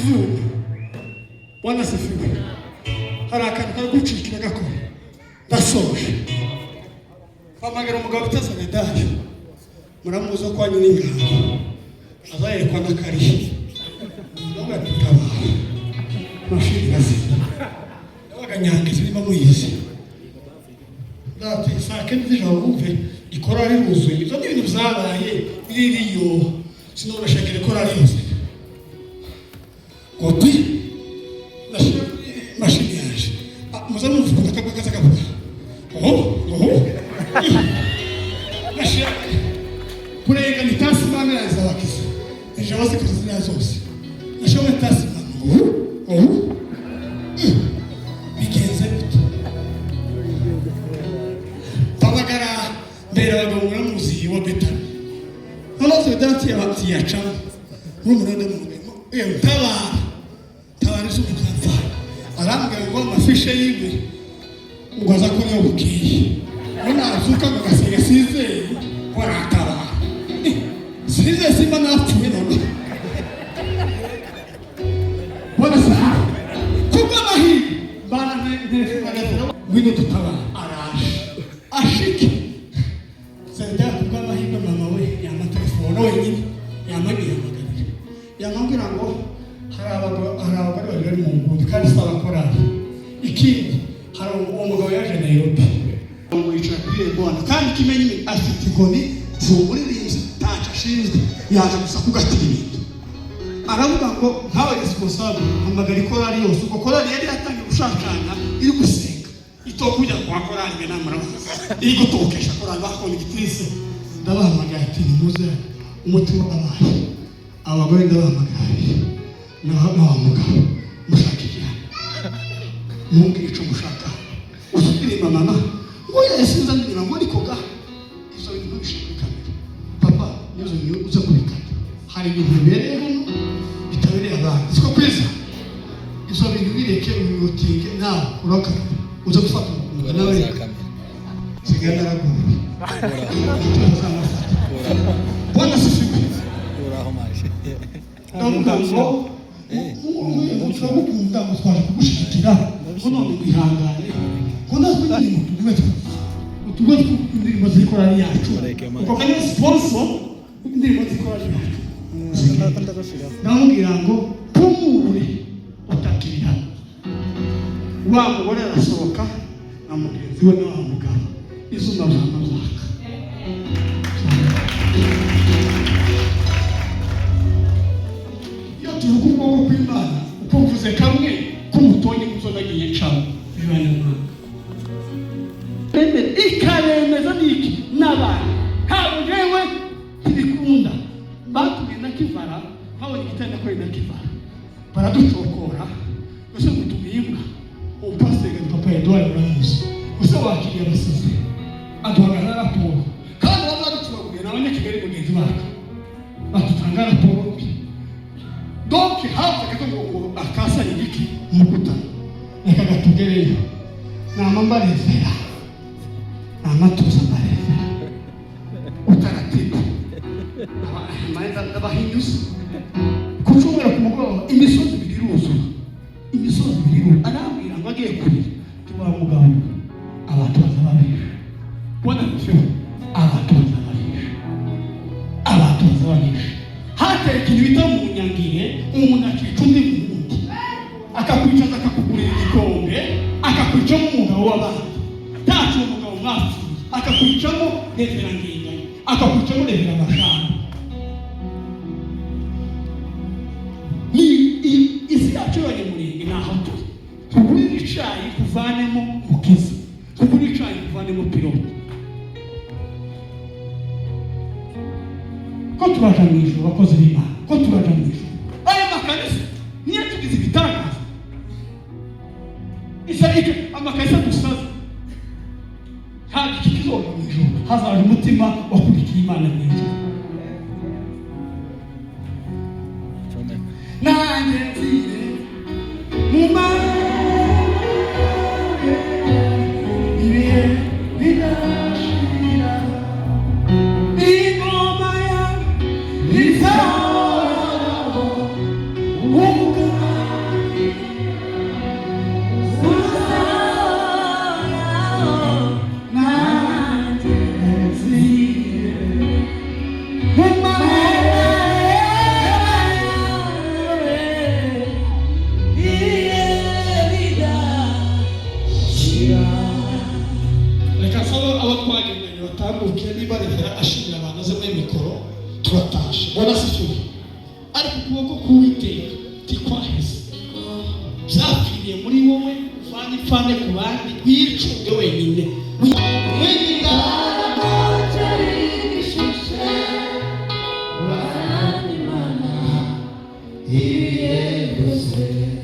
izuba. Bwana sifiwe. Hari akantu kari gucikira gakora. Ndasoje. Kwamagara umugabo utaza medali. Muramuzo kwa nyine ingabo. Azayerekwa n'akari. Ntabwo ataba. Mashini gazina. Abaganyanga zirimo muyizi. Ndate sake n'ijoro bumve ikora riruzuye. Izo ni ibintu byabaye biriyo. Sinora shakire kora riruzuye. Kopi. Mashini yaje. Muzana uvuga kaza kavuga. Mashini. Kurega ni tasi mama ya zawakisi. Nijawase kuzina zose. Nashowe tasi mama. Bigenze bito. Tabagara mbere bagomura muzi wa betani. Halafu dati ya wati ya chama. Rumurende mugemo. Tabari z'umuzamfa. Arambwe ngo mafishe yiwe. Ngoza ko yo bukiye. Nona azuka ngasiga size. Warataba. Size simba napfuye none. Bwana sana. Kuba mahi bana ne wino tutaba arash. Ashiki. Senda kuba mahi mama we yama telefone wenyine yamagi yamambira ngo harabagari bari mu ngundi kandi saba korali. Ikindi hari umugabo yaje Nairobi. Ngo yicaye Bwana kandi kimenye afite igoni z'umuririmbyi tacha ashinzwe yaje gusa kugatira ibintu. Aravuga ngo nkawe responsable hamagara korali yose uko korali yari yatangiye gushakana iri gusenga itokuja kwa korali be namara iri gutokesha korali bakoni gitrise ndabahamagara ati muze umutima w'abantu abagore ndabahamagara n'abamugabo mushakira nubwira ico mushaka usubire mama ngo yasinza ndira ngo nikoga izo bintu bishikana papa nizo niyo uza kubikata hari ibintu bibereye hano bitabiriye abantu siko kweza izo bintu bireke uyotinge nawe uroka uza gufata nawe sigana raguye Bwana sifiwe uraho maje ndamugabo ukunda mutwaje kugushikira none kwihangane kona twindi utugwe indirimbo zikora yacu uko kanye sponsor indirimbo zikora yacu ndamubwira ngo pumure utakira wa mugore arasohoka na mugenzi we na mugabo izuma zamazaka yo tuvuga ngo kwimana uko uvuze kamwe kumutonye kuzonagiye cyane bibane mwana ikaremeza niki n'abana habo jewe tibikunda batumye na kivara habo igitenda ko ina kivara baraducokora gusa gutumimbwa upasega papa Edouard Ramos gusa wakiriye abasizi aduhagana raporo kandi bazaducokora n'abanyakigali mugenzi bacu batutanga raporo donc haza katongo akasa igiki mukuta nakagatugereyo namambarezera amatuza mareza utaratibu maenda n'abahinyuzi kucungura ku mugoroba imisozi biruzu arambwira ngo agiye kurira tuba mugabo abantu bazababisha bona cyo abantu bazababisha hateye ikintu bita mu nyangire umuntu akica undi muntu akakwicaza akakugurira igikombe akakwicamo umugabo w'abandi tacu umugabo mwafu akakwicamo revera nginganya akakwicamo revera mashana ni isi yacu y'abanyamurenge naho tugurira icayi kuvanemo mukiza tugurira icayi kuvanemo pilote ko tubaja mu ijuru bakozi b'Imana ko tubaja mu ijuru aya makanisa niyo tugize ibitangaza isarike amakanisa dusaza nta kikizoga mu ijuru hazaje umutima wakurikiye Imana mu ijuru nanjye nzire mu ibihe bidashira ingoma ya Israel ariko ukuboko k'Uwiteka ntikwaheze. Byapfiriye muri wowe, uvane ipfane ku bandi, wicunge wenyine. He